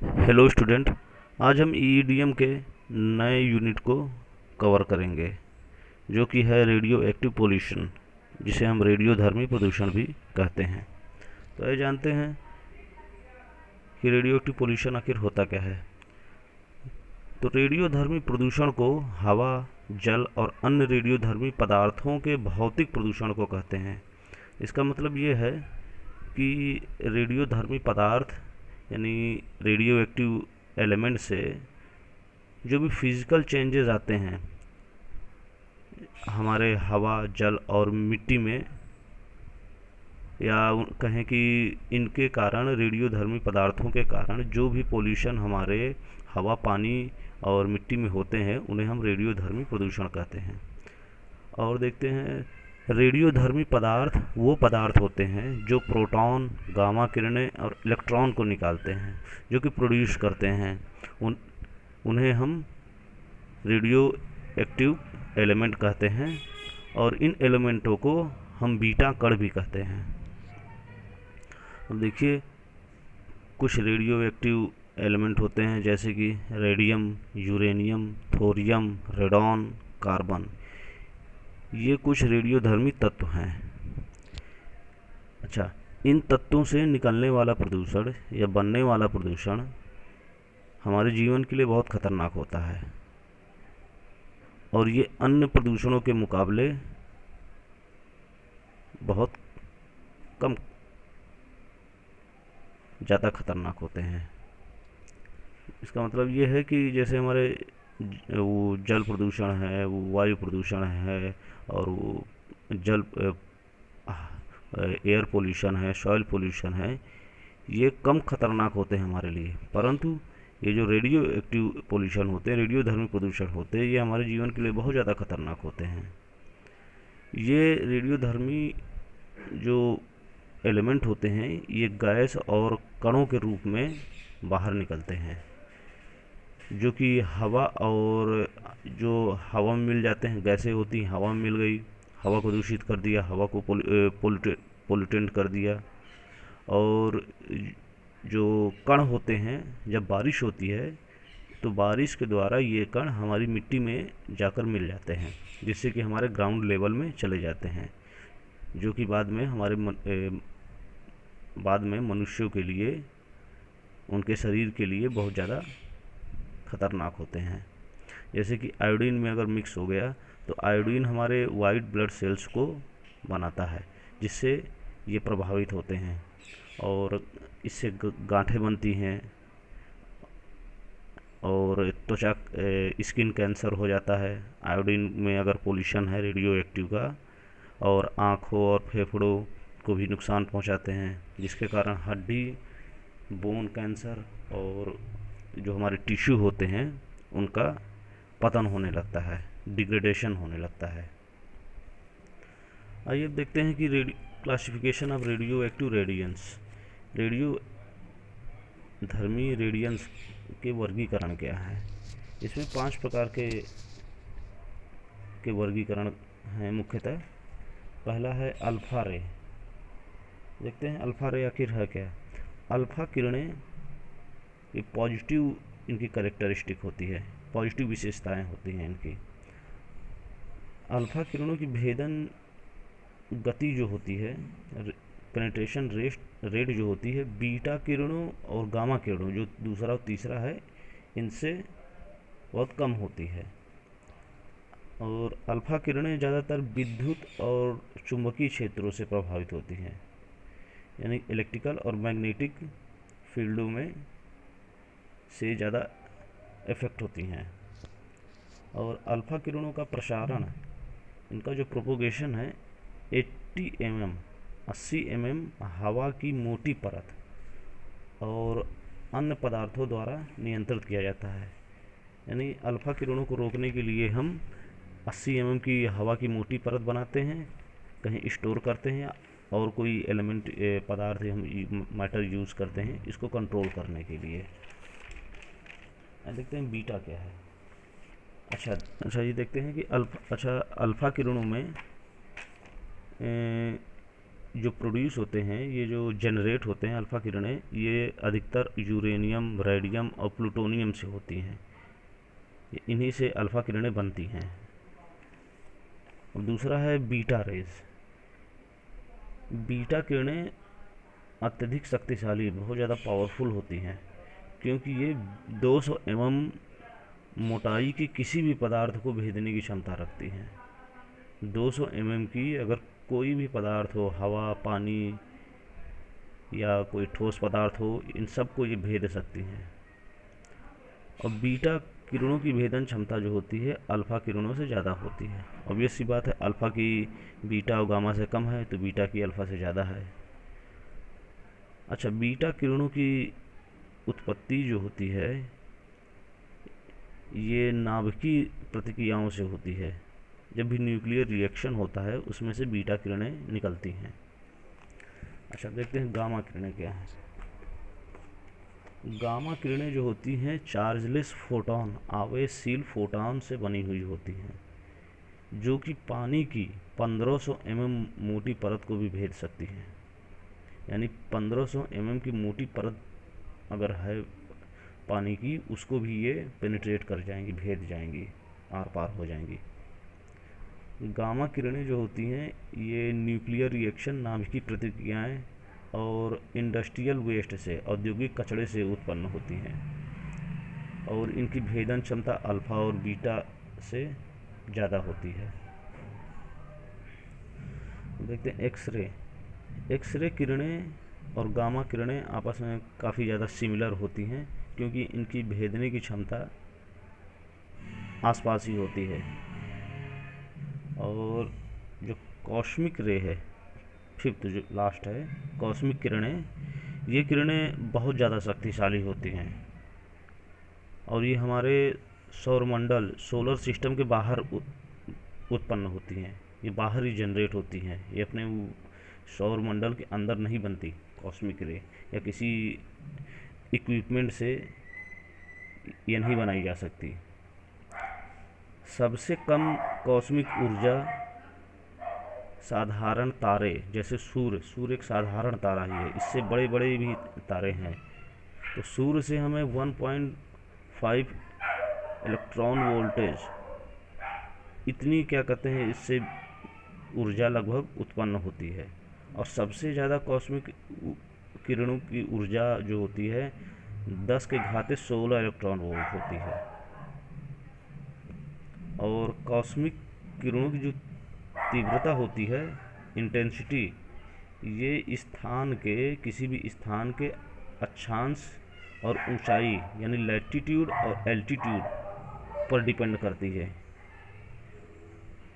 Hello student. आज हम ईईडीएम के नए यूनिट को कवर करेंगे जो कि है रेडियो एक्टिव पोल्यूशन, जिसे हम रेडियोधर्मी प्रदूषण भी कहते हैं। तो ये जानते हैं कि रेडियो एक्टिव पोल्यूशन आखिर होता क्या है। तो रेडियोधर्मी प्रदूषण को हवा, जल और अन्य रेडियोधर्मी पदार्थों के भौतिक प्रदूषण को कहते हैं। इसका मतलब ये है कि रेडियोधर्मी पदार्थ यानी रेडियो एक्टिव एलिमेंट से जो भी फिजिकल चेंजेस आते हैं हमारे हवा, जल और मिट्टी में, या कहें कि इनके कारण, रेडियोधर्मी पदार्थों के कारण जो भी पोल्यूशन हमारे हवा, पानी और मिट्टी में होते हैं उन्हें हम रेडियोधर्मी प्रदूषण कहते हैं। और देखते हैं, रेडियोधर्मी पदार्थ वो पदार्थ होते हैं जो प्रोटॉन, गामा किरणें और इलेक्ट्रॉन को निकालते हैं, जो कि प्रोड्यूस करते हैं। उन्हें हम रेडियो एक्टिव एलिमेंट कहते हैं और इन एलिमेंटों को हम बीटा कण भी कहते हैं। अब देखिए, कुछ रेडियो एक्टिव एलिमेंट होते हैं जैसे कि radium, uranium, thorium, radon, carbon. ये कुछ रेडियोधर्मी तत्व हैं। अच्छा, इन तत्वों से निकलने वाला प्रदूषण या बनने वाला प्रदूषण हमारे जीवन के लिए बहुत खतरनाक होता है और ये अन्य प्रदूषणों के मुकाबले बहुत कम ज़्यादा खतरनाक होते हैं। इसका मतलब ये है कि जैसे हमारे वो जल प्रदूषण है, वो वायु प्रदूषण है, और वो जल एयर पोल्यूशन है, सॉइल पोल्यूशन है, ये कम खतरनाक होते हैं हमारे लिए। परंतु ये जो रेडियो एक्टिव पोल्यूशन होते हैं, रेडियोधर्मी प्रदूषण होते हैं, ये हमारे जीवन के लिए बहुत ज़्यादा खतरनाक होते हैं। ये रेडियोधर्मी जो एलिमेंट होते हैं ये गैस और कणों के रूप में बाहर निकलते हैं, जो कि हवा और जो हवा में मिल जाते हैं। गैसें होती हैं, हवा में मिल गई, हवा को दूषित कर दिया, हवा को पोल्यूटेंट कर दिया। और जो कण होते हैं, जब बारिश होती है तो बारिश के द्वारा ये कण हमारी मिट्टी में जाकर मिल जाते हैं, जिससे कि हमारे ग्राउंड लेवल में चले जाते हैं, जो कि बाद में मनुष्यों के लिए, उनके शरीर के लिए बहुत ज़्यादा खतरनाक होते हैं। जैसे कि आयोडीन में अगर मिक्स हो गया तो आयोडीन हमारे वाइट ब्लड सेल्स को बनाता है, जिससे ये प्रभावित होते हैं और इससे गांठें बनती हैं और त्वचा, स्किन कैंसर हो जाता है। आयोडीन में अगर पोल्यूशन है रेडियो एक्टिव का, और आँखों और फेफड़ों को भी नुकसान पहुंचाते हैं, जिसके कारण हड्डी, बोन कैंसर और जो हमारे टिश्यू होते हैं उनका पतन होने लगता है, डिग्रेडेशन होने लगता है। आइए अब देखते हैं कि classification of radioactive radiance, रेडियो धर्मी रेडियंस के वर्गीकरण क्या है। इसमें 5 प्रकार के वर्गीकरण हैं मुख्यतः। पहला है अल्फ़ा रे। देखते हैं अल्फ़ा रे आखिर है क्या। अल्फ़ा किरणें ये पॉजिटिव इनकी करेक्टरिस्टिक होती है, पॉजिटिव विशेषताएं होती हैं इनकी। अल्फ़ा किरणों की भेदन गति जो होती है, पेनिट्रेशन रेट जो होती है, बीटा किरणों और गामा किरणों जो दूसरा और तीसरा है इनसे बहुत कम होती है। और अल्फ़ा किरणें ज़्यादातर विद्युत और चुंबकीय क्षेत्रों से प्रभावित होती हैं, यानी इलेक्ट्रिकल और मैग्नेटिक फील्डों में से ज़्यादा इफ़ेक्ट होती हैं। और अल्फ़ा किरणों का प्रसारण, इनका जो प्रोपोगेशन है 80 mm 80 mm हवा की मोटी परत और अन्य पदार्थों द्वारा नियंत्रित किया जाता है। यानी अल्फ़ा किरणों को रोकने के लिए हम 80 mm की हवा की मोटी परत बनाते हैं, कहीं स्टोर करते हैं, और कोई एलिमेंट पदार्थ हम मैटर यूज़ करते हैं इसको कंट्रोल करने के लिए। देखते हैं बीटा क्या है। अच्छा ये देखते हैं कि अल्फ़ा किरणों में जो प्रोड्यूस होते हैं, ये जो जनरेट होते हैं अल्फ़ा किरणें, ये अधिकतर यूरेनियम, रेडियम और प्लूटोनियम से होती हैं। इन्हीं से अल्फ़ा किरणें बनती हैं। और दूसरा है बीटा रेज। बीटा किरणें अत्यधिक शक्तिशाली, बहुत ज़्यादा पावरफुल होती हैं, क्योंकि ये 200 मोटाई की किसी भी पदार्थ को भेदने की क्षमता रखती हैं। 200 की अगर कोई भी पदार्थ हो, हवा, पानी या कोई ठोस पदार्थ हो, इन सब को ये भेद सकती हैं। और बीटा किरणों की भेदन क्षमता जो होती है अल्फ़ा किरणों से ज़्यादा होती है। ऑब्वियस सी बात है, अल्फ़ा की बीटा और गामा से कम है, तो बीटा की अल्फ़ा से ज़्यादा है। अच्छा, बीटा किरणों की उत्पत्ति जो होती है ये नाभिकीय प्रतिक्रियाओं से होती है। जब भी न्यूक्लियर रिएक्शन होता है उसमें से बीटा किरणें निकलती हैं। अच्छा, देखते हैं गामा किरणें क्या हैं। गामा किरणें जो होती हैं चार्जलेस फोटॉन, आवेशशील फोटॉन से बनी हुई होती हैं, जो कि पानी की 1500 मोटी परत को भी भेद सकती हैं। यानी 1500 की मोटी परत अगर है पानी की, उसको भी ये पेनिट्रेट कर जाएंगी, भेद जाएंगी, आर पार हो जाएंगी। गामा किरणें जो होती हैं ये न्यूक्लियर रिएक्शन, नाभिकीय प्रतिक्रियाएं और इंडस्ट्रियल वेस्ट से, औद्योगिक कचरे से उत्पन्न होती हैं, और इनकी भेदन क्षमता अल्फ़ा और बीटा से ज़्यादा होती है। देखते हैं एक्सरे। एक्सरे किरणें और गामा किरणें आपस में काफ़ी ज़्यादा सिमिलर होती हैं, क्योंकि इनकी भेदने की क्षमता आसपास ही होती है। और जो कॉस्मिक रे है, फिफ्थ जो लास्ट है, कॉस्मिक किरणें, ये किरणें बहुत ज़्यादा शक्तिशाली होती हैं, और ये हमारे सौरमंडल, सोलर सिस्टम के बाहर उत्पन्न होती हैं। ये बाहर ही जनरेट होती हैं, ये अपने सौरमंडल के अंदर नहीं बनती कॉस्मिक रे, या किसी इक्विपमेंट से ये नहीं बनाई जा सकती। सबसे कम कॉस्मिक ऊर्जा साधारण तारे, जैसे सूर्य एक साधारण तारा ही है, इससे बड़े बड़े भी तारे हैं। तो सूर्य से हमें 1.5 इलेक्ट्रॉन वोल्टेज, इतनी क्या कहते हैं, इससे ऊर्जा लगभग उत्पन्न होती है। और सबसे ज़्यादा कॉस्मिक किरणों की ऊर्जा जो होती है 10⁻16 इलेक्ट्रॉन वोल्ट होती है। और कॉस्मिक किरणों की जो तीव्रता होती है, इंटेंसिटी, ये स्थान के, किसी भी स्थान के अक्षांश और ऊंचाई यानी लैटिट्यूड और एल्टीट्यूड पर डिपेंड करती है।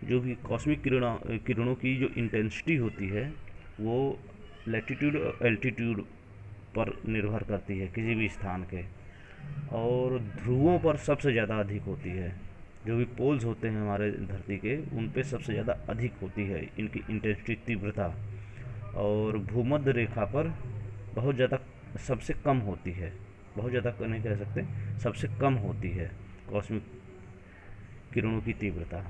जो भी कॉस्मिक किरणों की जो इंटेंसिटी होती है वो लैटिट्यूड और एल्टीट्यूड पर निर्भर करती है किसी भी स्थान के, और ध्रुवों पर सबसे ज़्यादा अधिक होती है। जो भी पोल्स होते हैं हमारे धरती के, उन पे सबसे ज़्यादा अधिक होती है इनकी इंटेंसिटी, तीव्रता, और भूमध्य रेखा पर बहुत ज़्यादा, सबसे कम होती है। बहुत ज़्यादा नहीं कह सकते, सबसे कम होती है कॉस्मिक किरणों की तीव्रता।